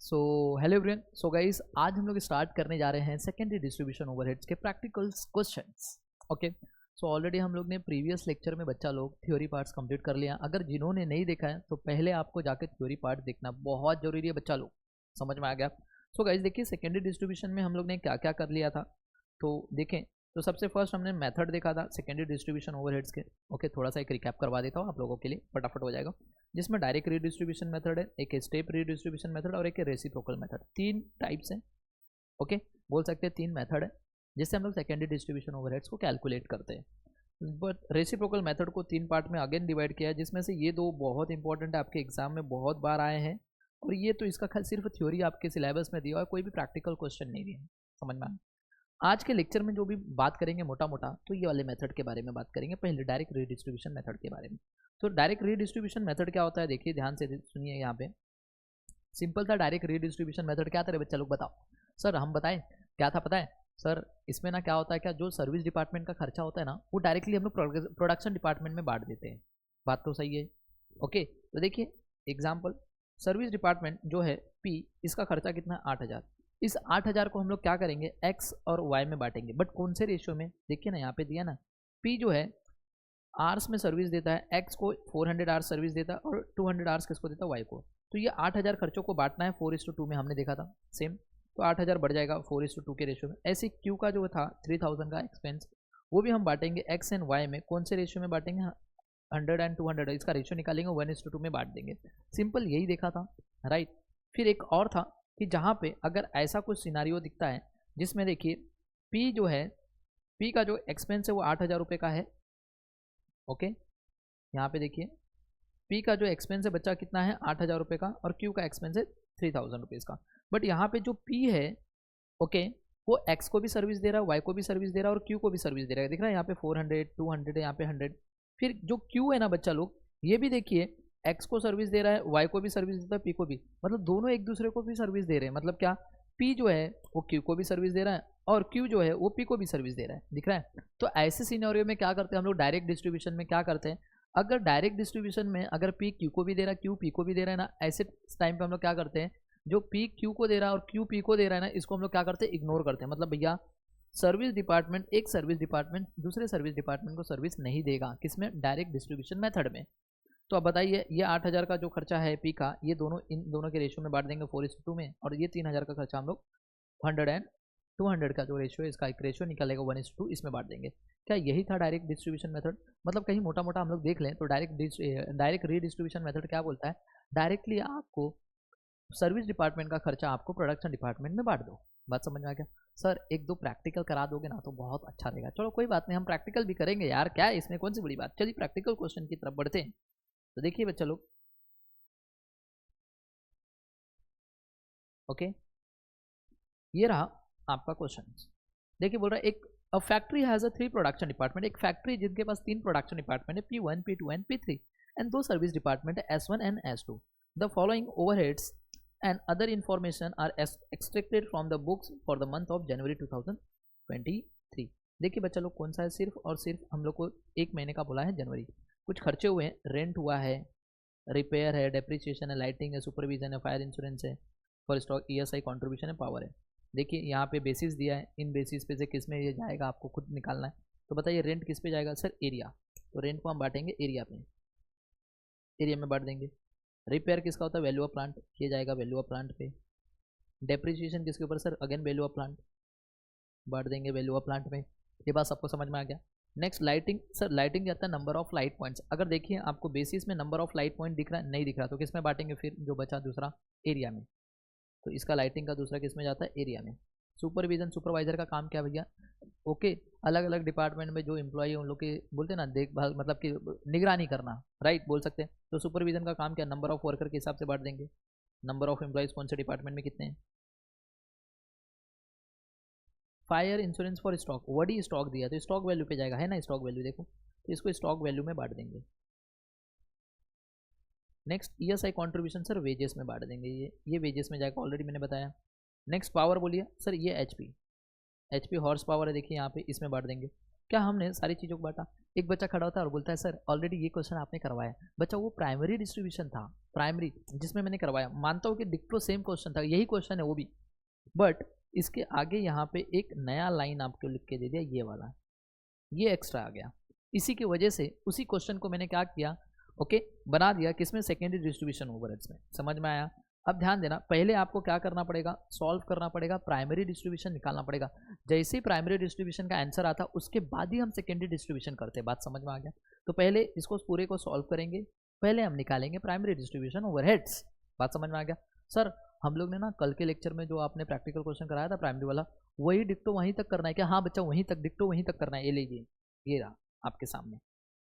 So hello everyone. So guys, आज हम लोग स्टार्ट करने जा रहे हैं सेकेंडरी डिस्ट्रीब्यूशन ओवरहेड्स के practical questions. Okay, so already हम लोग ने प्रीवियस लेक्चर में बच्चा लोग थ्योरी पार्ट्स कंप्लीट कर लिया। अगर जिन्होंने नहीं देखा है तो पहले आपको जाकर थ्योरी पार्ट देखना बहुत जरूरी है बच्चा लोग। समझ में आ गया? सो गाइस देखिए, सेकेंडरी डिस्ट्रीब्यूशन में हम लोग ने क्या क्या कर लिया था तो देखें। तो सबसे फर्स्ट हमने मेथड देखा था सेकेंडरी डिस्ट्रीब्यूशन ओवरहेड्स के। ओके, थोड़ा सा एक रिकैप करवा देता हूँ आप लोगों के लिए, फटाफट हो जाएगा। जिसमें डायरेक्ट रीडिस्ट्रीब्यूशन मेथड है, एक स्टेप रीडिस्ट्रीब्यूशन मेथड और एक रेसिप्रोकल मेथड। तीन टाइप्स हैं। ओके, बोल सकते हैं तीन मेथड है जिससे हम लोग सेकेंडरी डिस्ट्रीब्यूशन ओवरहेड्स को कैलकुलेट करते हैं। बट रेसिप्रोकल मेथड को तीन पार्ट में अगेन डिवाइड किया है, जिसमें से ये दो बहुत इंपॉर्टेंट है, आपके एग्जाम में बहुत बार आए हैं। और ये तो इसका सिर्फ थ्योरी आपके सिलेबस में दिया और कोई भी प्रैक्टिकल क्वेश्चन नहीं दिया। समझ में आया? आज के लेक्चर में जो भी बात करेंगे मोटा मोटा तो ये वाले मेथड के बारे में बात करेंगे। पहले डायरेक्ट रीडिस्ट्रीब्यूशन मेथड के बारे में। तो डायरेक्ट रीडिस्ट्रीब्यूशन मेथड क्या होता है, देखिए ध्यान से सुनिए। यहाँ पे सिंपल था डायरेक्ट रीडिस्ट्रीब्यूशन मेथड। क्या था बच्चा लोग, बताओ सर। हम बताएं क्या था, पता है सर? इसमें ना क्या होता है, क्या जो सर्विस डिपार्टमेंट का खर्चा होता है ना, वो डायरेक्टली हम लोग प्रोडक्शन डिपार्टमेंट में बांट देते हैं। बात तो सही है। ओके, तो देखिए एग्जाम्पल, सर्विस डिपार्टमेंट जो है पी, इसका खर्चा कितना है 8,000। इस 8,000 को हम लोग क्या करेंगे, एक्स और वाई में बांटेंगे। बट कौन से रेशियो में, देखिए ना यहाँ पे दिया ना, पी जो है आर्स में सर्विस देता है, एक्स को 400 आवर्स सर्विस देता है और 200 आवर्स किसको देता है, वाई को। तो ये 8,000 खर्चों को बांटना है 4:2 में, हमने देखा था सेम। तो 8,000 बढ़ जाएगा 4:2 के रेशियो में। ऐसे क्यू का जो था 3,000 का एक्सपेंस, वो भी हम बांटेंगे एक्स एंड वाई में। कौन से रेशियो में बांटेंगे, 100 एंड 200, इसका रेशियो निकालेंगे 1:2 में बांट देंगे। सिंपल यही देखा था, राइट। फिर एक और था कि जहाँ पे अगर ऐसा कुछ सिनारियो दिखता है जिसमें देखिए पी जो है, पी का जो एक्सपेंस है वो 8,000 रुपये का है। ओके, यहाँ पे देखिए पी का जो एक्सपेंस है बच्चा कितना है, 8,000 रुपये का, और क्यू का एक्सपेंस है 3,000 रुपीज़ का। बट यहाँ पे जो पी है, ओके, वो एक्स को भी सर्विस दे रहा है, वाई को भी सर्विस दे रहा है और क्यू को भी सर्विस दे रहा है। दिख रहा है यहाँ पे 400, 200, यहाँ पे 100। फिर जो क्यू है ना बच्चा लोग, ये भी देखिए एक्स को सर्विस दे रहा है, वाई को भी सर्विस देता है, पी को भी। मतलब दोनों एक दूसरे को भी सर्विस दे रहे हैं। मतलब क्या, पी जो है वो क्यू को भी सर्विस दे रहा है और क्यू जो है वो पी को भी सर्विस दे रहा है। दिख रहा है? तो ऐसे सिनेरियो में क्या करते हैं हम लोग, डायरेक्ट डिस्ट्रीब्यूशन में क्या करते हैं, अगर डायरेक्ट डिस्ट्रीब्यूशन में अगर पी क्यू को भी दे रहा है, क्यू पी को भी दे रहा है ना, ऐसे टाइम पे हम लोग क्या करते हैं, जो पी क्यू को दे रहा है और क्यू पी को दे रहा है ना, इसको हम लोग क्या करते हैं, इग्नोर करते हैं। मतलब भैया सर्विस डिपार्टमेंट, एक सर्विस डिपार्टमेंट दूसरे सर्विस डिपार्टमेंट को सर्विस नहीं देगा, किसमें, डायरेक्ट डिस्ट्रीब्यूशन मेथड में। तो अब बताइए, ये 8,000 का जो खर्चा है पी का, ये दोनों इन दोनों के रेशियो में बांट देंगे 4:2 में, और ये 3,000 का खर्चा हम लोग 100 एंड 200 का जो रेशियो है, इसका एक रेशियो निकलेगा 1:2, इसमें बांट देंगे। क्या यही था डायरेक्ट डिस्ट्रीब्यूशन मेथड? मतलब कहीं मोटा मोटा हम लोग देख लें तो डायरेक्ट रीडिस्ट्रीब्यूशन मेथड क्या बोलता है, डायरेक्टली आपको सर्विस डिपार्टमेंट का खर्चा आपको प्रोडक्शन डिपार्टमेंट में बांट दो। बात समझ में आ गया? सर एक दो प्रैक्टिकल करा दोगे ना तो बहुत अच्छा रहेगा। चलो कोई बात नहीं, हम प्रैक्टिकल भी करेंगे यार, क्या है इसमें, कौन सी बड़ी बात। चलिए प्रैक्टिकल क्वेश्चन की तरफ बढ़ते हैं। तो देखिए बच्चा लोग, ओके, ये रहा आपका क्वेश्चन। देखिए बोल रहा है, एक a factory has a 3 production department. एक फैक्ट्री जिनके पास 3 प्रोडक्शन डिपार्टमेंट है, P1, P2 and P3, and 2 service department है, S1 and S2। The following overheads and other information are extracted from the books for the month of January 2023। देखिए बच्चा लोग, कौन सा है, सिर्फ और सिर्फ हम लोग को एक महीने का बोला है, जनवरी। कुछ खर्चे हुए हैं, रेंट हुआ है, रिपेयर है, डेप्रिसिएशन है, लाइटिंग है, सुपरविजन है, फायर इंश्योरेंस है, फॉर स्टॉक ESI कॉन्ट्रीब्यूशन है, पावर है। देखिए यहाँ पे बेसिस दिया है, इन बेसिस पे से किस में ये जाएगा आपको खुद निकालना है। तो बताइए रेंट किस पे जाएगा, सर एरिया। तो रेंट को हम बांटेंगे एरिया पे, एरिया में बांट देंगे। रिपेयर किसका होता है, वैल्यू ऑफ प्लांट, ये जाएगा वैल्यू ऑफ प्लांट पे। डेप्रिसिएशन किसके ऊपर, sir again value of plant, बांट देंगे वैल्यू ऑफ प्लांट में। ये बात सबको समझ में आ गया? नेक्स्ट लाइटिंग, सर लाइटिंग जाता है नंबर ऑफ लाइट पॉइंट्स। अगर देखिए आपको बेसिस में नंबर ऑफ लाइट पॉइंट दिख रहा है, नहीं दिख रहा, तो किस में बांटेंगे, फिर जो बचा दूसरा एरिया में। तो इसका लाइटिंग का दूसरा किस में जाता है, एरिया में। सुपरविजन, सुपरवाइजर का काम क्या भैया, ओके, अलग अलग डिपार्टमेंट में जो एम्प्लॉई उन लोग के बोलते हैं ना देखभाल, मतलब कि निगरानी करना, राइट, बोल सकते हैं। तो सुपरविजन का काम क्या, नंबर ऑफ वर्कर के हिसाब से बांट देंगे, नंबर ऑफ एम्प्लॉइज कौन से डिपार्टमेंट में कितने हैं। फायर इंश्योरेंस फॉर स्टॉक, वडी स्टॉक दिया तो स्टॉक वैल्यू पे जाएगा, है ना, स्टॉक वैल्यू देखो, तो इसको स्टॉक वैल्यू में बांट देंगे। Next ESI contribution, sir wages में बांट देंगे, ये वेजेस में जाएगा, ऑलरेडी मैंने बताया। नेक्स्ट पावर बोलिए, सर ये HP हॉर्स पावर है, देखिए यहाँ पे इसमें बांट देंगे। क्या हमने सारी चीज़ों को बांटा? एक बच्चा खड़ा होता है और बोलता है सर ऑलरेडी ये क्वेश्चन आपने करवाया। बच्चा वो प्राइमरी डिस्ट्रीब्यूशन था, प्राइमरी जिसमें मैंने करवाया, मानता हूँ कि डिक्टो सेम क्वेश्चन था, यही क्वेश्चन है वो भी, बट इसके आगे यहाँ पे एक नया लाइन आपको लिख के दे दिया, ये वाला, ये एक्स्ट्रा आ गया। इसी की वजह से उसी क्वेश्चन को मैंने क्या किया, ओके, बना दिया किसमें, सेकेंडरी डिस्ट्रीब्यूशन ओवरहेड्स में। समझ में आया? अब ध्यान देना, पहले आपको क्या करना पड़ेगा, सॉल्व करना पड़ेगा, प्राइमरी डिस्ट्रीब्यूशन निकालना पड़ेगा। जैसे ही प्राइमरी डिस्ट्रीब्यूशन का आंसर आता उसके बाद ही हम सेकेंडरी डिस्ट्रीब्यूशन करते हैं। बात समझ में आ गया? तो पहले इसको पूरे को सॉल्व करेंगे, पहले हम निकालेंगे प्राइमरी डिस्ट्रीब्यूशन ओवरहेड्स। बात समझ में आ गया? सर हम लोग ने ना कल के लेक्चर में जो आपने प्रैक्टिकल क्वेश्चन कराया था प्राइमरी वाला, वही डिक्टो वहीं तक करना है क्या? हाँ बच्चा वहीं तक, डिक्टो वहीं तक करना है। ये लीजिए, ये रहा आपके सामने,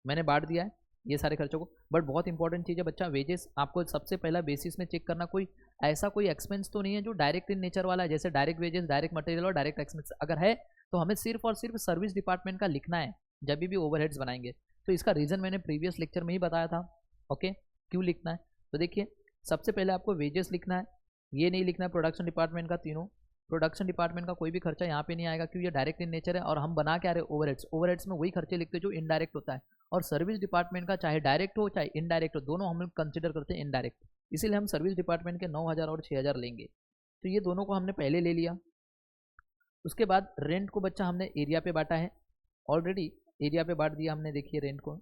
मैंने बांट दिया है ये सारे खर्चों को। बट बहुत इंपॉर्टेंट चीज़ है बच्चा, वेजेस आपको सबसे पहला बेसिस में चेक करना, कोई ऐसा कोई एक्सपेंस तो नहीं है जो डायरेक्ट इन नेचर वाला है, जैसे डायरेक्ट वेजेस, डायरेक्ट मटेरियल और डायरेक्ट एक्सपेंस। अगर है तो हमें सिर्फ और सिर्फ सर्विस डिपार्टमेंट का लिखना है जब भी ओवरहेड्स बनाएंगे। तो इसका रीज़न मैंने प्रीवियस लेक्चर में ही बताया था, ओके, क्यों लिखना है। तो देखिए, सबसे पहले आपको वेजेस लिखना है, ये नहीं लिखना है प्रोडक्शन डिपार्टमेंट का तीनों। प्रोडक्शन डिपार्टमेंट का कोई भी खर्चा यहाँ पे नहीं आएगा क्योंकि ये डायरेक्ट इन नेचर है, और हम बना क्या रहे, ओवरहेड्स। ओवरहेड्स में वही खर्चे लिखते हैं जो इनडायरेक्ट होता है, और सर्विस डिपार्टमेंट का चाहे डायरेक्ट हो चाहे इनडायरेक्ट हो, दोनों हम लोग कंसिडर करते हैं इनडायरेक्ट, इसीलिए हम सर्विस डिपार्टमेंट के 9,000 और 6,000 लेंगे। तो ये दोनों को हमने पहले ले लिया। उसके बाद रेंट को बच्चा हमने एरिया पे बांटा है, ऑलरेडी एरिया पे बांट दिया हमने, देखिए रेंट को।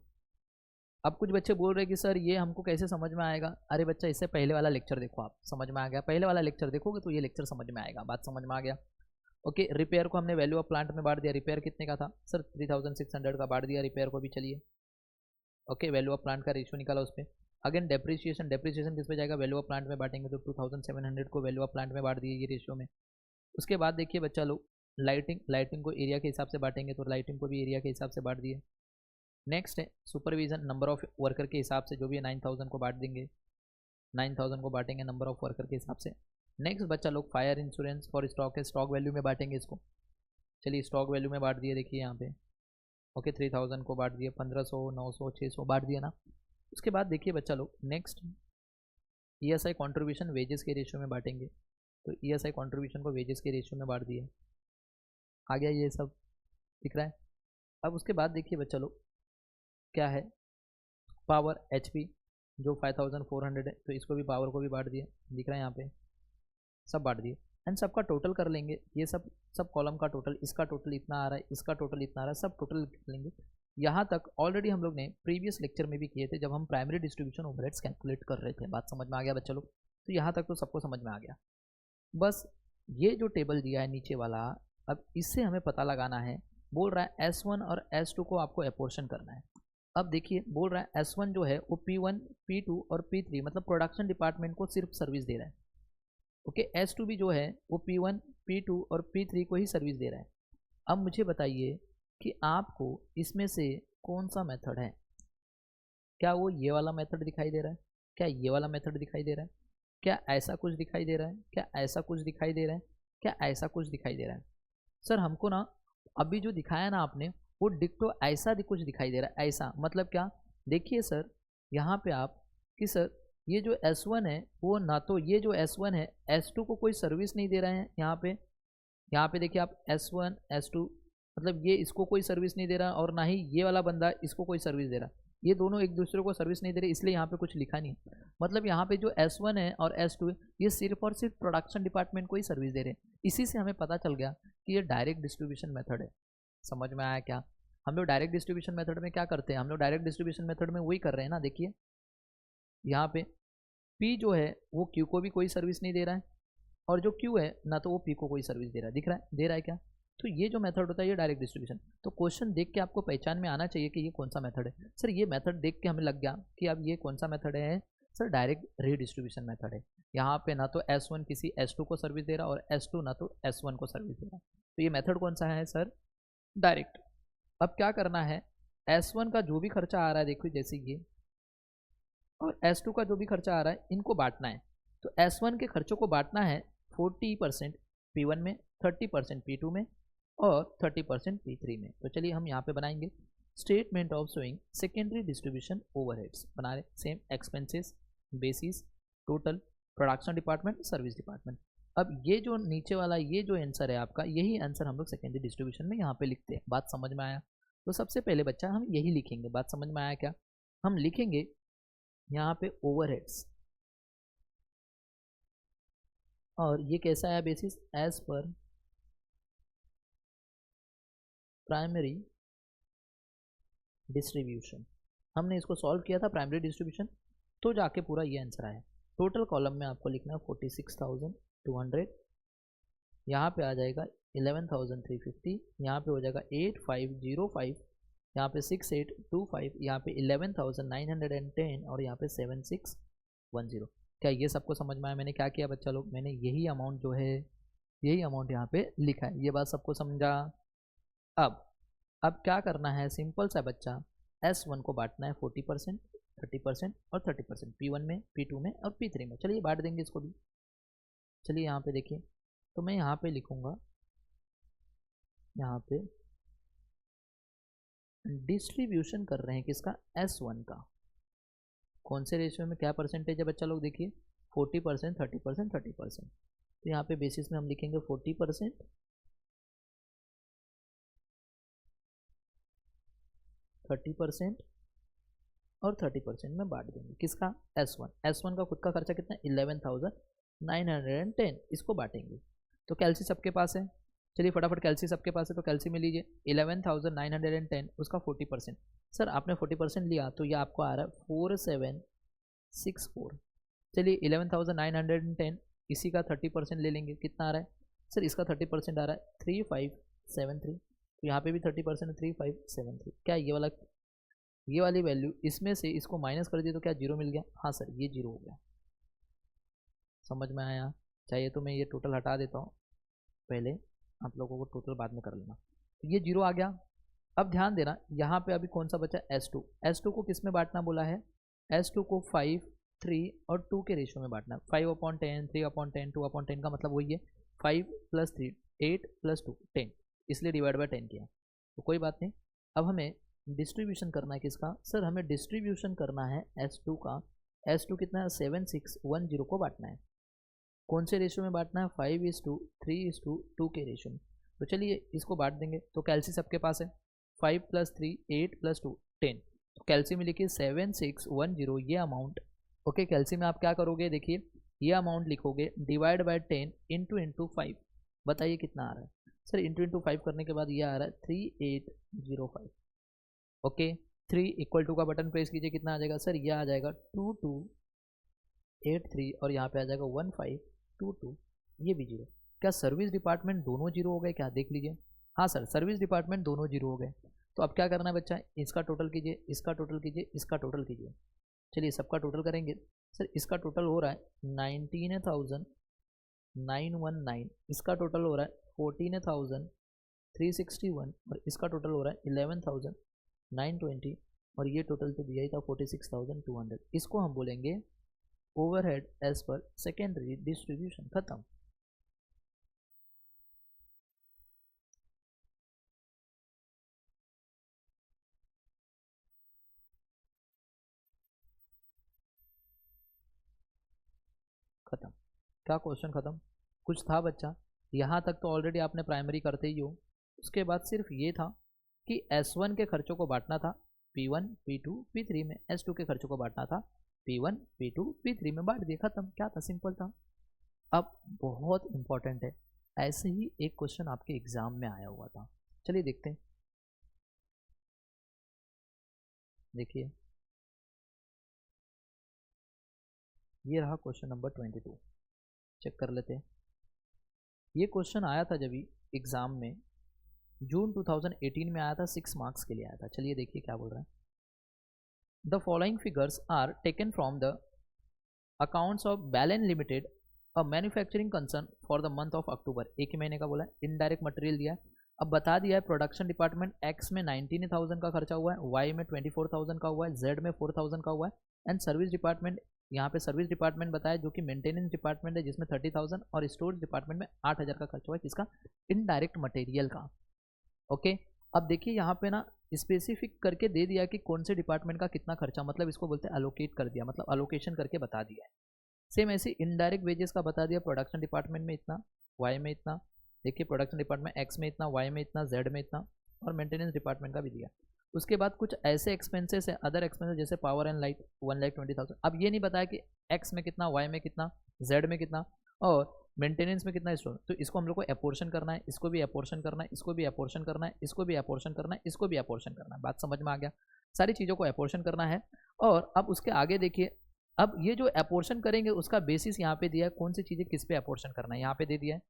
अब कुछ बच्चे बोल रहे हैं कि सर ये हमको कैसे समझ में आएगा? अरे बच्चा इससे पहले वाला लेक्चर देखो, आप समझ में आ गया, पहले वाला लेक्चर देखोगे तो ये लेक्चर समझ में आएगा। बात समझ में आ गया? ओके, रिपेयर को हमने वैल्यू ऑफ प्लांट में बांट दिया। रिपेयर कितने का था सर? 3600 का बांट दिया रिपेयर को भी। चलिए ओके, वैल्यू ऑफ प्लांट का रेशियो निकाला उस पर। अगेन डेप्रिसिएशन, डेप्रिसिएशन किस पे जाएगा, वैल्यू ऑफ प्लांट में बांटेंगे, तो 2700 को वैल्यू ऑफ प्लांट में बांट दिए ये रेशियो में। उसके बाद देखिए बच्चा लोग, लाइटिंग, लाइटिंग को एरिया के हिसाब से बांटेंगे, तो लाइटिंग को भी एरिया के हिसाब से बांट दिए। नेक्स्ट है सुपरविजन, नंबर ऑफ वर्कर के हिसाब से जो भी है 9000 को बांट देंगे, 9000 को बांटेंगे नंबर ऑफ वर्कर के हिसाब से। नेक्स्ट बच्चा लोग, फायर इंश्योरेंस फॉर स्टॉक है, स्टॉक वैल्यू में बांटेंगे इसको। चलिए स्टॉक वैल्यू में बांट दिए, देखिए यहाँ पे, ओके, 3000 को बांट दिए, 1500, 900, 600 बांट दिया ना। उसके बाद देखिए बच्चा लोग, नेक्स्ट ESI कॉन्ट्रीब्यूशन वेजेस के रेशियो में बांटेंगे, तो ESI कॉन्ट्रीब्यूशन को वेजेस के रेशियो में बांट दिए। आ गया ये सब, दिख रहा है? अब उसके बाद देखिए बच्चा लोग, क्या है, पावर HP जो 5400 है, तो इसको भी, पावर को भी बांट दिए, दिख रहा है यहाँ पे, सब बांट दिए। एंड सबका टोटल कर लेंगे, ये सब कॉलम का टोटल, इसका टोटल इतना आ रहा है, इसका टोटल इतना आ रहा है, सब टोटल कर लेंगे। यहाँ तक ऑलरेडी हम लोग ने प्रीवियस लेक्चर में भी किए थे जब हम प्राइमरी डिस्ट्रीब्यूशन ओवरहेड्स कैलकुलेट कर रहे थे। बात समझ में आ गया बच्चा लोग? तो यहाँ तक तो सबको समझ में आ गया। बस ये जो टेबल दिया है नीचे वाला, अब इससे हमें पता लगाना है, बोल रहा है S1 और S2 को आपको एपोर्शन करना है। अब देखिए बोल रहा है S1 जो है वो P1, P2 और P3 मतलब प्रोडक्शन डिपार्टमेंट को सिर्फ सर्विस दे रहा है, ओके। S2 भी जो है वो P1, P2 और P3 को ही सर्विस दे रहा है। अब मुझे बताइए कि आपको इसमें से कौन सा मेथड है? क्या वो ये वाला मेथड दिखाई दे रहा है? क्या ये वाला मेथड दिखाई दे रहा है? क्या ऐसा कुछ दिखाई दे रहा है? क्या ऐसा कुछ दिखाई दे रहा है? क्या ऐसा कुछ दिखाई दे रहा है? सर हमको ना अभी जो दिखाया ना आपने, वो डिक्टो ऐसा कुछ दिखाई दे रहा है। ऐसा मतलब क्या? देखिए सर, यहाँ पे आप कि सर ये जो S1 है वो ना तो ये जो S1 है S2 को कोई सर्विस नहीं दे रहे हैं। यहाँ पे देखिए आप S1, S2 मतलब ये इसको कोई सर्विस नहीं दे रहा, और ना ही ये वाला बंदा इसको कोई सर्विस दे रहा। ये दोनों एक दूसरे को सर्विस नहीं दे रहे, इसलिए यहाँ पे कुछ लिखा नहीं है। मतलब यहाँ पे जो S1 है और S2 है ये सिर्फ और सिर्फ प्रोडक्शन डिपार्टमेंट को ही सर्विस दे रहे हैं। इसी से हमें पता चल गया कि ये डायरेक्ट डिस्ट्रीब्यूशन मेथड है। समझ में आया क्या? हम लोग डायरेक्ट डिस्ट्रीब्यूशन मेथड में क्या करते हैं, हम लोग डायरेक्ट डिस्ट्रीब्यूशन मेथड में वही कर रहे हैं ना। देखिए यहाँ पे P जो है वो Q को भी कोई सर्विस नहीं दे रहा है, और जो Q है ना तो वो P को कोई सर्विस दे रहा है। दिख रहा है, दे रहा है क्या? तो ये जो मेथड होता है ये डायरेक्ट डिस्ट्रीब्यूशन। तो क्वेश्चन देख के आपको पहचान में आना चाहिए कि ये कौन सा मेथड है। सर ये मेथड देख के हमें लग गया कि अब ये कौन सा मेथड है, सर डायरेक्ट रीडिस्ट्रीब्यूशन मेथड है। यहाँ पे ना तो S1 किसी S2 को सर्विस दे रहा और S2 ना तो S1 को सर्विस दे रहा। तो ये मेथड कौन सा है सर? डायरेक्ट। अब क्या करना है, S1 का जो भी खर्चा आ रहा है, देखो जैसे ये, और S2 का जो भी खर्चा आ रहा है, इनको बांटना है। तो S1 के खर्चों को बांटना है 40% P1 में, 30% P2 में और 30% P3 में। तो चलिए हम यहाँ पे बनाएंगे statement of showing secondary distribution overheads. बना रहे same expenses, basis, total, production department, service department. अब ये जो नीचे वाला ये जो आंसर है आपका, यही आंसर हम लोग सेकेंडरी डिस्ट्रीब्यूशन में यहाँ पे लिखते हैं। बात समझ में आया? तो सबसे पहले बच्चा हम यही लिखेंगे, बात समझ में आया क्या? हम लिखेंगे यहाँ पे ओवरहेड्स, और ये कैसा है basis, as per primary distribution. हमने इसको सॉल्व किया था प्राइमरी डिस्ट्रीब्यूशन, तो जाके पूरा ये आंसर आया। टोटल कॉलम में आपको लिखना है 46,200, यहाँ पे आ जाएगा 11,350, यहाँ पे हो जाएगा 8505, यहाँ पे 6825, यहाँ पे 11,910 और यहाँ पे 7610। क्या ये सबको समझ में आया? मैंने क्या किया बच्चा लोग, मैंने यही अमाउंट जो है, यही अमाउंट यहाँ पे लिखा है। ये बात सबको समझा? अब क्या करना है, सिंपल सा बच्चा, S1 को बांटना है 40%, 30% और 30%, P1 में, P2 में और P3 में। चलिए बांट देंगे इसको भी। चलिए यहाँ पे देखिए, तो मैं यहाँ पे लिखूँगा, यहाँ पे डिस्ट्रीब्यूशन कर रहे हैं किसका, S1 का। कौन से रेशियो में क्या परसेंटेज है बच्चा लोग, देखिए 40%, 30%, 30%। तो यहाँ पे बेसिस में हम लिखेंगे 40%, 30% और 30% में बांट देंगे किसका, S1। S1 का खुद का खर्चा कितना, 11,910, इसको बांटेंगे। तो कैल्सी सबके पास है, चलिए फटाफट कैल्सी सबके पास है, तो कैल्सी में लीजिए 11,910, उसका 40%। सर आपने 40% लिया तो ये आपको आ रहा है 4764। चलिए 11,910, इसी का 30% ले लेंगे, कितना आ रहा है सर, इसका 30% आ रहा है 3573। तो यहाँ पे भी 30% 3573। क्या ये वाली वैल्यू इसमें से इसको माइनस कर दिए तो क्या जीरो मिल गया? हाँ सर ये जीरो हो गया। समझ में आया? चाहिए तो मैं ये टोटल हटा देता हूँ, पहले आप लोगों को टोटल बाद में कर लेना। तो ये जीरो आ गया। अब ध्यान देना, यहाँ पे अभी कौन सा बचा, S2। S2 को किस में बांटना बोला है, S2 को 5, 3 और 2 के रेशियो में बांटना है। 5/10, 3/10, 2/10 का मतलब वही है, 5 + 3 8 + 2 10, इसलिए डिवाइड बाय 10 किया। तो कोई बात नहीं। अब हमें डिस्ट्रीब्यूशन करना है किसका, सर हमें डिस्ट्रीब्यूशन करना है S2 का। S2 कितना है, 7610 को बांटना है। कौन से रेशियो में बांटना है, 5:3:2 के रेशियो में। तो चलिए इसको बांट देंगे। तो कैल्सी सबके पास है, 5 + 3 8 + 2 10। तो कैल्सी में लिखिए 7610 ये अमाउंट। ओके, कैल्सी में आप क्या करोगे, देखिए ये अमाउंट लिखोगे डिवाइड बाय 10 इंटू 5। बताइए कितना आ रहा है सर, इंटू 5 करने के बाद ये आ रहा है 3805। ओके, 3 = 2 का बटन प्रेस कीजिए, कितना आ जाएगा सर, ये आ जाएगा 2283 और यहाँ पे आ जाएगा 1522, ये भी जीरो। क्या सर्विस डिपार्टमेंट दोनों जीरो हो गए क्या, देख लीजिए। हाँ सर सर्विस डिपार्टमेंट दोनों जीरो हो गए। तो अब क्या करना है बच्चा, इसका टोटल कीजिए, इसका टोटल कीजिए, इसका टोटल कीजिए। चलिए सबका टोटल करेंगे। सर इसका टोटल हो रहा है 19,919, इसका टोटल हो रहा है 14,361 और इसका टोटल हो रहा है 11,920 और ये टोटल तो दिया ही था 46,200। इसको हम बोलेंगे overhead as per secondary distribution. खत्म। खत्म। क्या क्वेश्चन खत्म? कुछ था बच्चा? यहाँ तक तो ऑलरेडी आपने प्राइमरी करते ही हो। उसके बाद सिर्फ ये था कि S1 के खर्चों को बांटना था P1 P2 P3 में, S2 के खर्चों को बांटना था P1 P2 P3 में, बांट दिया, खत्म। क्या था, सिंपल था। अब बहुत इंपॉर्टेंट है, ऐसे ही एक क्वेश्चन आपके एग्जाम में आया हुआ था, चलिए देखते हैं। देखिए ये रहा क्वेश्चन नंबर 22, चेक कर लेते हैं। ये क्वेश्चन आया था जब एग्जाम में, जून 2018 में आया था, 6 मार्क्स के लिए आया था। चलिए देखिए क्या बोल रहा है। The following figures are taken from the accounts of Balen Limited, a manufacturing concern, for the month of October. एक ही महीने का बोला है, इनडायरेक्ट मटेरियल दिया है। अब बता दिया है प्रोडक्शन डिपार्टमेंट एक्स में 19,000 का खर्चा हुआ है, वाई में 24,000 का हुआ है, जेड में 4,000 का हुआ है, एंड सर्विस डिपार्टमेंट, यहाँ पे सर्विस डिपार्टमेंट बताया जो कि मेंटेनेंस डिपार्टमेंट है जिसमें 30,000 और स्टोर डिपार्टमेंट में 8,000 का खर्चा हुआ है, किसका, इनडायरेक्ट मटेरियल का। ओके, अब देखिए यहाँ पे ना स्पेसिफिक करके दे दिया कि कौन से डिपार्टमेंट का कितना खर्चा, मतलब इसको बोलते हैं अलोकेट कर दिया, मतलब अलोकेशन करके बता दिया है। सेम ऐसे इनडायरेक्ट वेजेस का बता दिया, प्रोडक्शन डिपार्टमेंट में इतना, वाई में इतना, देखिए प्रोडक्शन डिपार्टमेंट एक्स में इतना, वाई में इतना, जेड में इतना, और मेंटेनेंस डिपार्टमेंट का भी दिया। उसके बाद कुछ ऐसे एक्सपेंसेस है, अदर एक्सपेंसेस जैसे पावर एंड लाइट 1,20,000। अब ये नहीं बताया कि एक्स में कितना, वाई में कितना, जेड में कितना और मेंटेनेंस में कितना स्टोर। तो इसको हम लोग को अपोर्शन करना है, इसको भी अपोर्शन करना है, इसको भी अपोर्शन करना है, इसको भी अपोर्शन करना है, इसको भी अपोर्शन करना है। बात समझ में आ गया? सारी चीज़ों को अपोर्शन करना है। और अब उसके आगे देखिए, अब ये जो अपोर्शन करेंगे उसका बेसिस यहाँ पे दिया है, कौन सी चीज़ें किस पे अपोर्शन करना है यहाँ पे दे दिया है।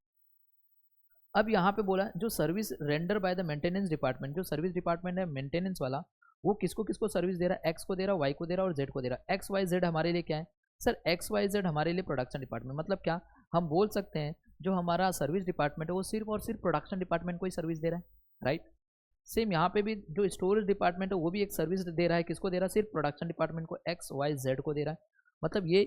अब यहाँ पे बोला जो service render by the maintenance department, जो सर्विस डिपार्टमेंट है मेंटेनेंस वाला, वो किसको किसको सर्विस दे रहा है, एक्स को दे रहा है, वाई को दे रहा है और जेड को दे रहा है। एक्स वाई जेड हमारे लिए क्या है सर, एक्स वाई जेड हमारे लिए प्रोडक्शन डिपार्टमेंट। मतलब क्या, हम बोल सकते हैं जो हमारा सर्विस डिपार्टमेंट है वो सिर्फ और सिर्फ प्रोडक्शन डिपार्टमेंट को ही सर्विस दे रहा है, राइट। सेम यहाँ पे भी जो स्टोरेज डिपार्टमेंट है वो भी एक सर्विस दे रहा है, किसको दे रहा है, सिर्फ प्रोडक्शन डिपार्टमेंट को, एक्स वाई जेड को दे रहा है। मतलब ये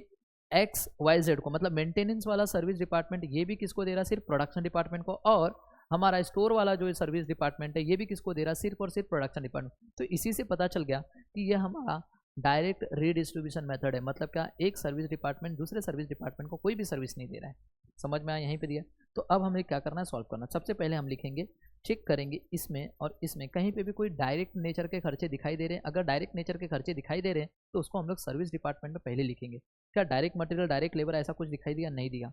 एक्स वाई जेड को, मतलब मेंटेनेंस वाला सर्विस डिपार्टमेंट ये भी किसको दे रहा है, सिर्फ प्रोडक्शन डिपार्टमेंट को। और हमारा स्टोर वाला जो सर्विस डिपार्टमेंट है ये भी किसको दे रहा है, सिर्फ और सिर्फ प्रोडक्शन डिपार्टमेंट। तो इसी से पता चल गया कि ये हमारा डायरेक्ट रीडिस्ट्रीब्यूशन मेथड है। मतलब क्या, एक सर्विस डिपार्टमेंट दूसरे सर्विस डिपार्टमेंट को कोई भी सर्विस नहीं दे रहा है। समझ में आया? यहीं पे दिया। तो अब हमें क्या करना है, सॉल्व करना। सबसे पहले हम लिखेंगे, चेक करेंगे इसमें और इसमें कहीं पे भी कोई डायरेक्ट नेचर के खर्चे दिखाई दे रहे हैं। अगर डायरेक्ट नेचर के खर्चे दिखाई दे रहे हैं तो उसको हम लोग सर्विस डिपार्टमेंट में पहले लिखेंगे। क्या डायरेक्ट मटेरियल, डायरेक्ट लेबर ऐसा कुछ दिखाई दिया? नहीं दिया।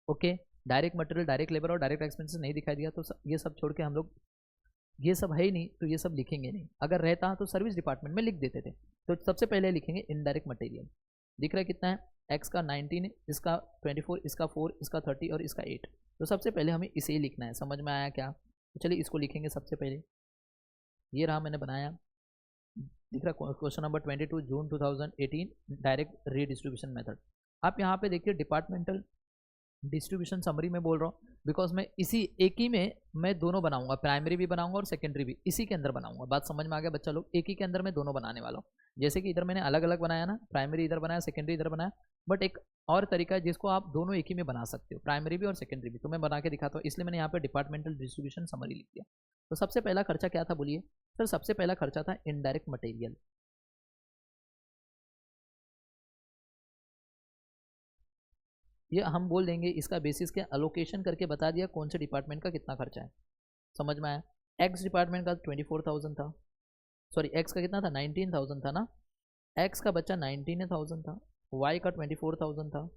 Okay, direct material, direct labour और डायरेक्ट एक्सपेंसेस नहीं दिखाई दिया, तो ये सब छोड़ के हम लोग, ये सब है ही नहीं तो ये सब लिखेंगे नहीं। अगर रहता तो सर्विस डिपार्टमेंट में लिख देते थे। तो सबसे पहले लिखेंगे इनडायरेक्ट मटेरियल। दिख रहा है कितना है, एक्स का 19, इसका 24, इसका 4, इसका 30 और इसका 8। तो सबसे पहले हमें इसे ही लिखना है। समझ में आया क्या? तो चलिए इसको लिखेंगे सबसे पहले। ये रहा, मैंने बनाया, दिख रहा क्वेश्चन नंबर 22 जून 2018 डायरेक्ट रीडिस्ट्रीब्यूशन मेथड। आप यहाँ पे देखिए डिपार्टमेंटल डिस्ट्रीब्यूशन समरी में बोल रहा हूँ बिकॉज मैं इसी एक ही में मैं दोनों बनाऊंगा, प्राइमरी भी बनाऊंगा और सेकेंडरी भी इसी के अंदर बनाऊंगा। बात समझ में आ गया बच्चा लोग? एक ही के अंदर मैं दोनों बनाने वाला हूँ। जैसे कि इधर मैंने अलग अलग बनाया ना, प्राइमरी इधर बनाया, सेकेंडरी इधर बनाया, बट एक और तरीका है जिसको आप दोनों एक ही में बना सकते हो, प्राइमरी भी और सेकेंडरी भी। तो मैं बना के दिखाता हूँ, इसलिए मैंने यहाँ पे डिपार्टमेंटल डिस्ट्रीब्यूशन समरी लिख दिया। तो सबसे पहला खर्चा क्या था बोलिए सर? सबसे पहला खर्चा था इनडायरेक्ट मटेरियल। ये हम बोल देंगे इसका बेसिस क्या, अलोकेशन करके बता दिया कौन से डिपार्टमेंट का कितना खर्चा है। समझ में आया? एक्स डिपार्टमेंट का 24,000 था, सॉरी एक्स का कितना था, 19,000 था ना, एक्स का बच्चा 19,000 था, वाई का 24,000 था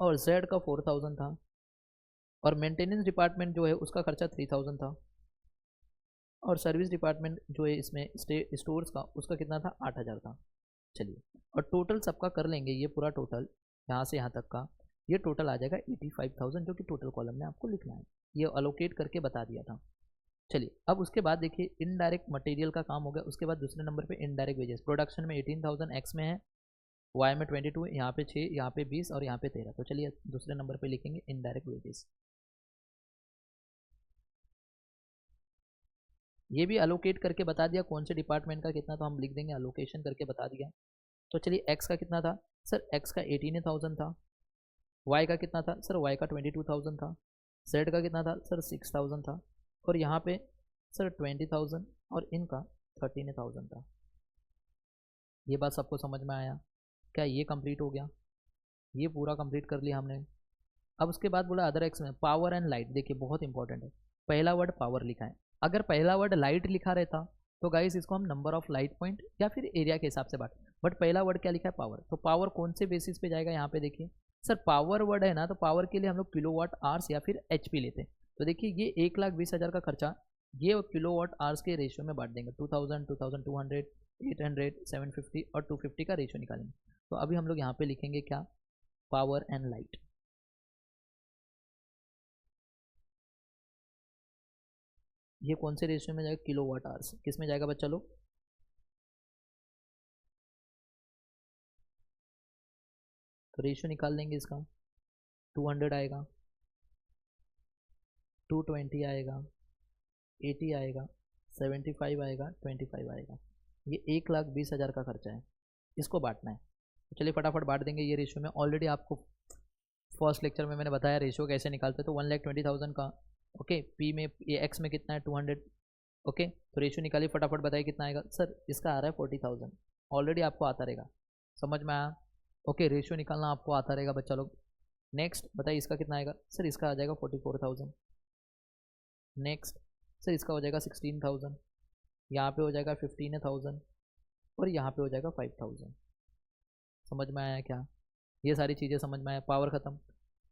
और जेड का 4,000 था। और मेंटेनेंस डिपार्टमेंट जो है उसका खर्चा 3,000 था और सर्विस डिपार्टमेंट जो है इसमें स्टोर्स का, उसका कितना था, 8,000 था। चलिए, और टोटल सबका कर लेंगे, ये पूरा टोटल यहाँ से यहाँ तक का ये टोटल आ जाएगा 85,000, जो कि टोटल कॉलम में आपको लिखना है। ये अलोकेट करके बता दिया था। चलिए, अब उसके बाद देखिए इनडायरेक्ट मटेरियल का काम हो गया। उसके बाद दूसरे नंबर पे इनडायरेक्ट वेजेस। प्रोडक्शन में 18,000 एक्स में है, वाई में 22, यहाँ पे 6, यहाँ पे 20 और यहाँ पे 13। तो चलिए दूसरे नंबर पे लिखेंगे इनडायरेक्ट वेजेस। ये भी अलोकेट करके बता दिया कौन से डिपार्टमेंट का कितना, तो हम लिख देंगे अलोकेशन करके बता दिया। तो चलिए एक्स का कितना था सर, एक्स का 18,000 था। वाई का कितना था सर, वाई का 22,000 था। जेड का कितना था सर, 6,000 था। और यहाँ पे सर 20,000 और इनका 13,000 था। ये बात सबको समझ में आया क्या? ये कंप्लीट हो गया, ये पूरा कंप्लीट कर लिया हमने। अब उसके बाद बोला अदर एक्स में पावर एंड लाइट। देखिए बहुत इंपॉर्टेंट है, पहला वर्ड पावर लिखा है। अगर पहला वर्ड लाइट लिखा रहता तो गाइस इसको हम नंबर ऑफ लाइट पॉइंट या फिर एरिया के हिसाब से बांट, बट पहला वर्ड क्या लिखा है, पावर। तो पावर कौन से बेसिस पे जाएगा, यहाँ पे देखिए सर पावर वर्ड है ना, तो पावर के लिए हम लोग किलोवाट आवर्स या फिर एचपी लेते हैं। तो देखिए ये 1,20,000 का खर्चा ये किलोवाट आवर्स के रेशियो में बांट देंगे। 2,000, 2,200, 800, 750 और 250 का रेशियो निकालेंगे। तो अभी हम लोग यहाँ पे लिखेंगे क्या, पावर एंड लाइट। ये कौन से रेशियो में जाएगा, किलोवाट आवर्स। किस में जाएगा बच्चा लोग, तो रेशियो निकाल लेंगे इसका। 200 आएगा, 220 आएगा, 80 आएगा, 75 आएगा, 25 आएगा। ये 1,20,000 का खर्चा है, इसको बांटना है। तो चलिए फटाफट बांट देंगे ये रेशियो में। ऑलरेडी आपको फर्स्ट लेक्चर में मैंने बताया रेशियो कैसे निकालते हैं। तो 1,20,000 का ओके, पी में ये एक्स में कितना है 200 ओके। तो रेशियो निकालिए फटाफट, बताइए कितना आएगा सर। इसका आ रहा है 40,000, ऑलरेडी आपको आता रहेगा, समझ में आया? ओके, रेशियो निकालना आपको आता रहेगा बच्चा लोग। नेक्स्ट बताइए इसका कितना आएगा सर, इसका आ जाएगा 44,000। नेक्स्ट सर इसका हो जाएगा 16,000, यहाँ पे हो जाएगा 15,000 और यहाँ पे हो जाएगा 5,000। समझ में आया क्या? ये सारी चीज़ें समझ में आया। पावर खत्म।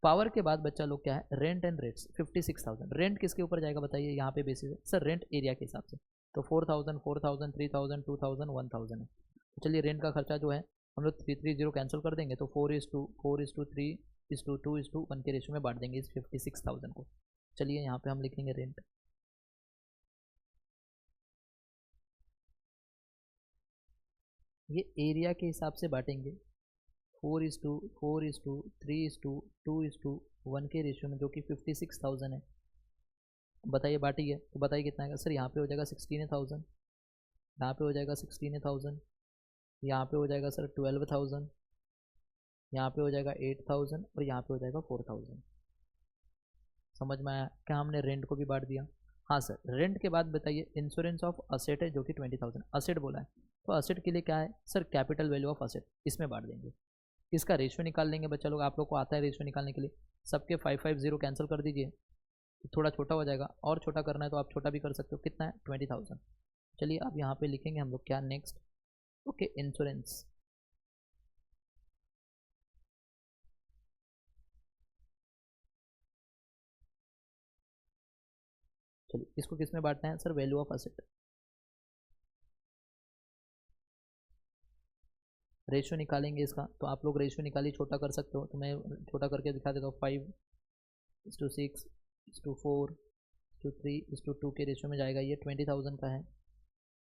पावर के बाद बच्चा लोग क्या है, रेंट एंड रेट्स 56,000। रेंट किसके ऊपर जाएगा बताइए, यहाँ पे बेसिस है सर रेंट एरिया के हिसाब से। तो 4,000 4,000 3,000 2,000 1,000 है। तो चलिए रेंट का खर्चा जो है हम लोग 330 कैंसिल कर देंगे, तो 4:3:2:1 के रेशो में बांट देंगे इस 56,000 को। चलिए यहाँ पे हम लिखेंगे रेंट। ये एरिया के हिसाब से बांटेंगे 4:3:2:1 के रेशियो में, जो कि 56,000 है। बताइए बांटिए तो बताइए कितना आएगा सर। यहाँ पे हो जाएगा 16,000, यहाँ पे हो जाएगा 16,000, यहाँ पे हो जाएगा सर 12,000, यहाँ पे हो जाएगा 8,000 और यहाँ पे हो जाएगा 4,000। समझ में आया क्या? हमने रेंट को भी बांट दिया। हाँ सर, रेंट के बाद बताइए इंश्योरेंस ऑफ असेट है जो कि 20,000 असेट बोला है। तो असेट के लिए क्या है sir, capital value of asset, इसमें बांट देंगे। इसका रेशियो निकाल लेंगे बच्चा लोग, आप लोग को आता है रेशियो निकालने के लिए। सबके 550 कैंसिल कर दीजिए, तो थोड़ा छोटा हो जाएगा। और छोटा करना है तो आप छोटा भी कर सकते हो। कितना है 20,000। चलिए अब यहाँ पे लिखेंगे हम लोग क्या, नेक्स्ट। Okay, insurance. चलिए इसको किस में बांटना है sir, value of asset. Ratio निकालेंगे इसका, तो आप लोग रेशियो निकालिए, छोटा कर सकते हो। तो मैं छोटा करके दिखा देता हूँ। 5:6:4:3:2 के रेशियो में जाएगा। ये 20,000 का है।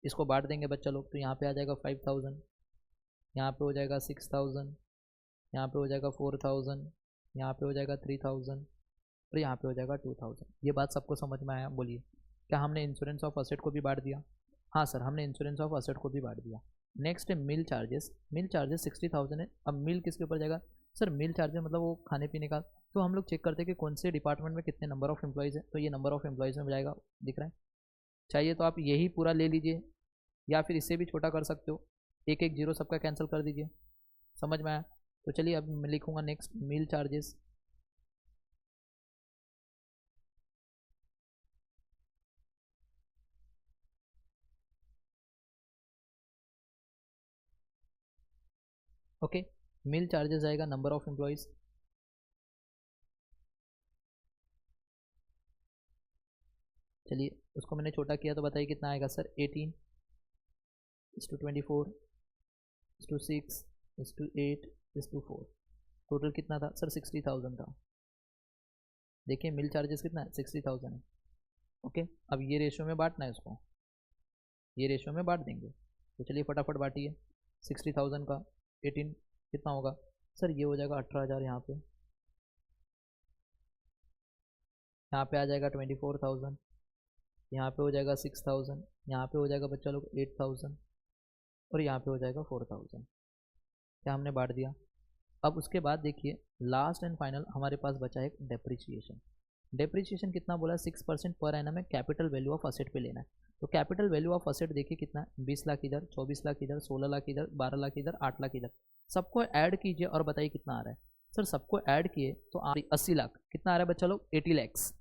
इसको बांट देंगे बच्चा लोग, तो यहाँ पे आ जाएगा 5,000, यहाँ पे हो जाएगा 6,000, यहाँ पे हो जाएगा 4,000, यहाँ पे हो जाएगा 3,000 और यहाँ पे हो जाएगा 2,000। ये बात सबको समझ में आया? बोलिए, क्या हमने इंश्योरेंस ऑफ असेट को भी बांट दिया? हाँ सर, हमने इंश्योरेंस ऑफ असेट को भी बांट दिया। नेक्स्ट है मिल चार्जेस। मिल चार्जेस 60,000 है। अब मिल किसके ऊपर जाएगा सर, मिल चार्जेस मतलब वो खाने पीने का। तो हम लोग चेक करते हैं कि कौन से डिपार्टमेंट में कितने नंबर ऑफ एम्प्लॉयज़ है। तो ये नंबर ऑफ एम्प्लॉयज़ में जाएगा, दिख रहा है। चाहिए तो आप यही पूरा ले लीजिए, या फिर इससे भी छोटा कर सकते हो। एक एक जीरो सबका कैंसिल कर दीजिए। समझ में आया? तो चलिए अब मैं लिखूंगा नेक्स्ट मील चार्जेस। ओके, मील चार्जेस आएगा नंबर ऑफ एम्प्लॉयज़। चलिए उसको मैंने छोटा किया, तो बताइए कितना आएगा सर। 18:24:6:8:4 टोटल कितना था सर, 60,000 था। देखिए मिल चार्जेस कितना है, 60,000 है। ओके, अब ये रेशियो में बांटना है उसको, ये रेशियो में बांट देंगे। तो चलिए फटाफट बांटिए। 60,000 का 18 कितना होगा सर, ये हो जाएगा 18,000। यहाँ पे आ जाएगा 24,000, यहाँ पे हो जाएगा 6,000, यहाँ पे हो जाएगा बच्चा लोग 8,000 और यहाँ पे हो जाएगा 4,000। क्या हमने बांट दिया? अब उसके बाद देखिए लास्ट एंड फाइनल हमारे पास बचा है डेप्रिसिएशन। डेप्रिसिएशन कितना बोला है, 6% पर एनम है, कैपिटल वैल्यू ऑफ असेट पे लेना है। तो कैपिटल वैल्यू ऑफ असेट देखिए कितना है, 20 लाख इधर, 24 लाख इधर, 16 लाख इधर, 12 लाख इधर, 8 लाख इधर। सबको ऐड कीजिए और बताइए कितना आ रहा है सर। सबको ऐड किए तो 80 लाख। कितना आ रहा है बच्चा लोग, 80 लैक्स।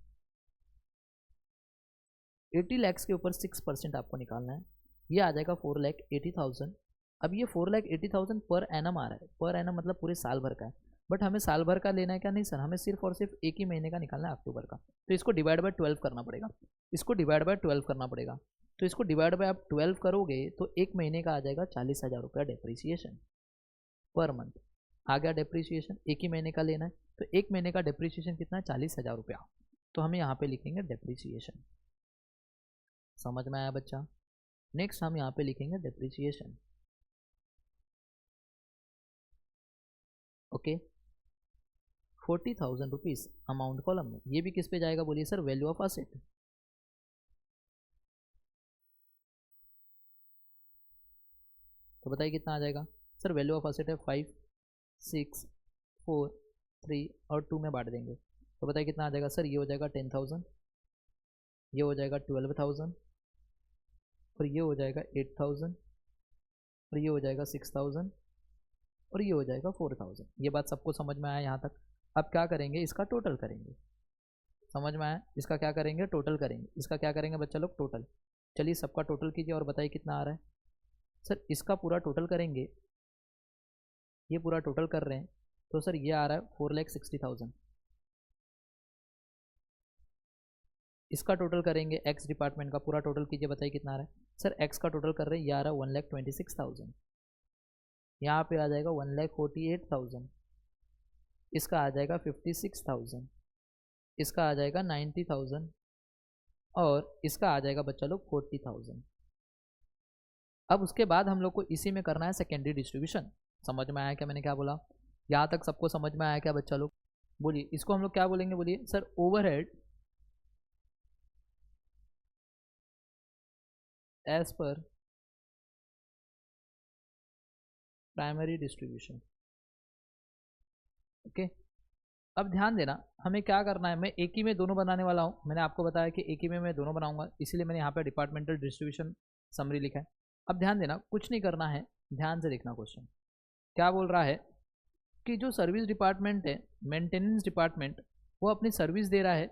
80 लैक्स के ऊपर 6% आपको निकालना है। ये आ जाएगा 4,80,000। अब ये 4,80,000 पर एनम आ रहा है। पर एनम मतलब पूरे साल भर का है। बट हमें साल भर का लेना है क्या? नहीं सर, हमें सिर्फ और सिर्फ एक ही महीने का निकालना है, अक्टूबर का। तो इसको डिवाइड बाय 12 करना पड़ेगा। इसको डिवाइड बाय 12 करना पड़ेगा। तो इसको डिवाइड बाय आप 12 करोगे तो एक महीने का आ जाएगा 40,000 रुपया डेप्रीसिएशन पर मंथ। आ गया डेप्रीसिएशन, एक ही महीने का लेना है। तो एक महीने का डेप्रीसिएशन कितना है, 40,000 रुपया। तो हम यहाँ पे लिखेंगे डेप्रीसिएशन। समझ में आया बच्चा? नेक्स्ट हम यहाँ पे लिखेंगे depreciation. Okay, 40,000 rupees amount column में। ये भी किस पे जाएगा बोलिए सर, वैल्यू ऑफ असेट। तो बताइए कितना आ जाएगा सर। वैल्यू ऑफ असेट है 5, 6, 4, 3 और 2 में बांट देंगे। तो बताइए कितना आ जाएगा सर। ये हो जाएगा 10,000, ये हो जाएगा 12,000 और ये हो जाएगा 8,000 और ये हो जाएगा 6,000 और ये हो जाएगा 4,000। ये बात सबको समझ में आया यहाँ तक? अब क्या करेंगे, इसका टोटल करेंगे। समझ में आया? इसका क्या करेंगे, टोटल करेंगे। इसका क्या करेंगे बच्चा लोग, टोटल। चलिए सबका टोटल कीजिए और बताइए कितना आ रहा है। सर इसका पूरा टोटल करेंगे, ये पूरा टोटल कर रहे हैं तो सर ये आ रहा है 4,60,000। इसका टोटल करेंगे, एक्स डिपार्टमेंट का पूरा टोटल कीजिए, बताइए कितना आ रहा है। सर एक्स का टोटल कर रहे हैं, ये आ रहा है 1,26,000। यहाँ पे आ जाएगा 1,48,000। इसका आ जाएगा 56,000। इसका आ जाएगा 90,000 और इसका आ जाएगा बच्चा लोग 40,000। अब उसके बाद हम लोग को इसी में करना है सेकेंडरी डिस्ट्रीब्यूशन। समझ में आया क्या मैंने क्या बोला? यहाँ तक सबको समझ में आया क्या बच्चा लोग? बोलिए इसको हम लोग क्या बोलेंगे, बोलिए sir overhead as per primary distribution. Okay, अब ध्यान देना हमें क्या करना है। मैं एक ही में दोनों बनाने वाला हूँ, मैंने आपको बताया कि एक ही में मैं दोनों बनाऊंगा, इसीलिए मैंने यहाँ पे डिपार्टमेंटल डिस्ट्रीब्यूशन समरी लिखा है। अब ध्यान देना, कुछ नहीं करना है, ध्यान से देखना क्वेश्चन क्या बोल रहा है कि जो सर्विस डिपार्टमेंट है, मेंटेनेंस डिपार्टमेंट, वो अपनी सर्विस दे रहा है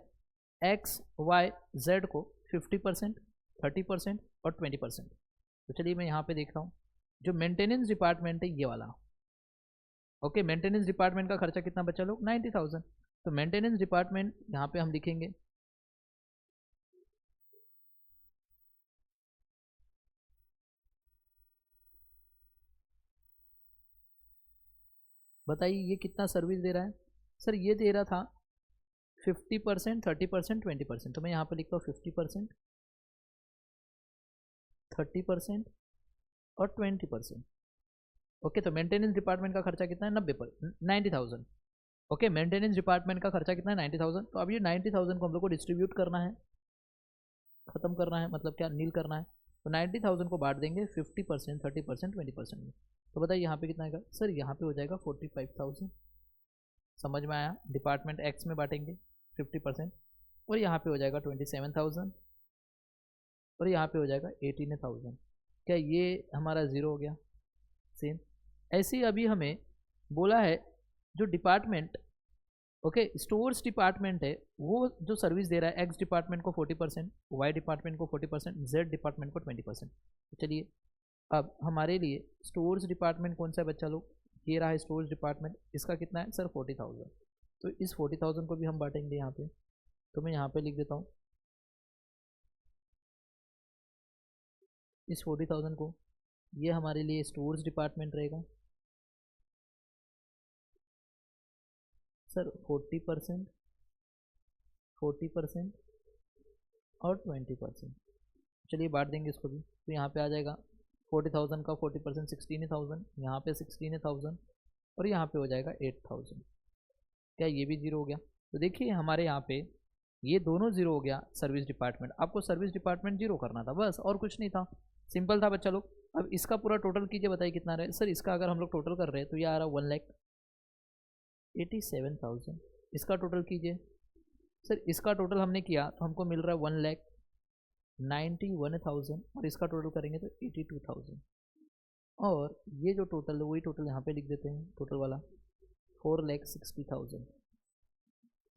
एक्स वाई जेड को 50%, 30% और 20%। तो चलिए मैं यहाँ पे देख रहा हूँ, जो मेंटेनेंस डिपार्टमेंट है ये वाला। ओके, मेंटेनेंस डिपार्टमेंट का खर्चा कितना बचा लोग, 90,000। तो मेंटेनेंस डिपार्टमेंट यहाँ पे हम लिखेंगे बताइए ये कितना सर्विस दे रहा है। सर ये दे रहा था 50%, 30%, 20%। तो मैं यहाँ पे लिखता हूँ 50%, 30% और 20%। ओके, तो मेंटेनेंस डिपार्टमेंट का खर्चा कितना है, 90,000। ओके, मेंटेनेंस डिपार्टमेंट का खर्चा कितना है, 90,000। तो अब ये 90,000 को हम लोग को डिस्ट्रीब्यूट करना है, खत्म करना है, मतलब क्या, नील करना है। तो 90,000 को बांट देंगे 50%, 30%, 20% में। तो बताइए यहाँ पे कितना आएगा। सर यहाँ पे हो जाएगा 45,000। समझ में आया? डिपार्टमेंट एक्स में बांटेंगे 50% और यहाँ पे हो जाएगा 27,000 और यहाँ पे हो जाएगा 18,000। क्या ये हमारा ज़ीरो हो गया? सेम ऐसे ही अभी हमें बोला है जो डिपार्टमेंट, ओके, स्टोर्स डिपार्टमेंट है, वो जो सर्विस दे रहा है एक्स डिपार्टमेंट को 40%, वाई डिपार्टमेंट को 40%, जेड डिपार्टमेंट को 20%। तो चलिए अब हमारे लिए स्टोर्स डिपार्टमेंट कौन सा है बच्चा लोग, ये रहा है स्टोर्स डिपार्टमेंट। इसका कितना है सर 40,000। तो इस 40,000 को भी हम बांटेंगे यहाँ पे। तो मैं यहाँ पे लिख देता हूँ इस 40,000 को, ये हमारे लिए स्टोर्स डिपार्टमेंट रहेगा। सर 40%, 40% और 20%। चलिए बांट देंगे इसको भी। तो यहाँ पे आ जाएगा 40,000 का 40% 16,000, यहाँ पे 16,000 और यहाँ पे हो जाएगा 8,000। क्या ये भी जीरो हो गया? तो देखिए हमारे यहाँ पे ये दोनों जीरो हो गया। सर्विस डिपार्टमेंट, आपको सर्विस डिपार्टमेंट जीरो करना था बस, और कुछ नहीं था, सिंपल था बच्चा लोग। अब इसका पूरा टोटल कीजिए, बताइए कितना रहे। सर इसका अगर हम लोग टोटल कर रहे हैं तो ये आ रहा 1,87,000। इसका टोटल कीजिए। सर इसका टोटल हमने किया तो हमको मिल रहा है 1,91,000 और इसका टोटल करेंगे तो 82,000। और ये जो टोटल है वही टोटल यहाँ पे लिख देते हैं, टोटल वाला 4,60,000।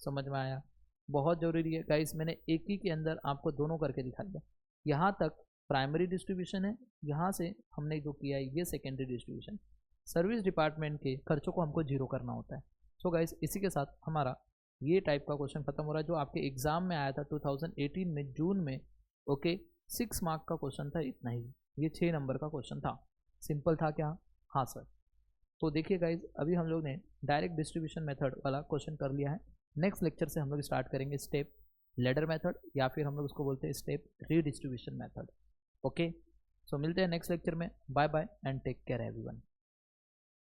समझ में आया? बहुत ज़रूरी है गाइस, मैंने एक ही के अंदर आपको दोनों करके दिखा दिया। यहाँ तक प्राइमरी डिस्ट्रीब्यूशन है, यहाँ से हमने जो किया है ये सेकेंडरी डिस्ट्रीब्यूशन। सर्विस डिपार्टमेंट के खर्चों को हमको जीरो करना होता है। सो गाइस इसी के साथ हमारा ये टाइप का क्वेश्चन खत्म हो रहा है, जो आपके एग्जाम में आया था 2018 में जून में। ओके, 6 मार्क का क्वेश्चन था, इतना ही। ये 6 नंबर का क्वेश्चन था, सिंपल था क्या? हाँ सर। तो देखिए गाइज अभी हम लोग ने डायरेक्ट डिस्ट्रीब्यूशन मेथड वाला क्वेश्चन कर लिया है। नेक्स्ट लेक्चर से हम लोग स्टार्ट करेंगे स्टेप लेडर मेथड, या फिर हम लोग उसको बोलते हैं step redistribution method. Okay, so मिलते हैं नेक्स्ट लेक्चर में। Bye bye and take care everyone.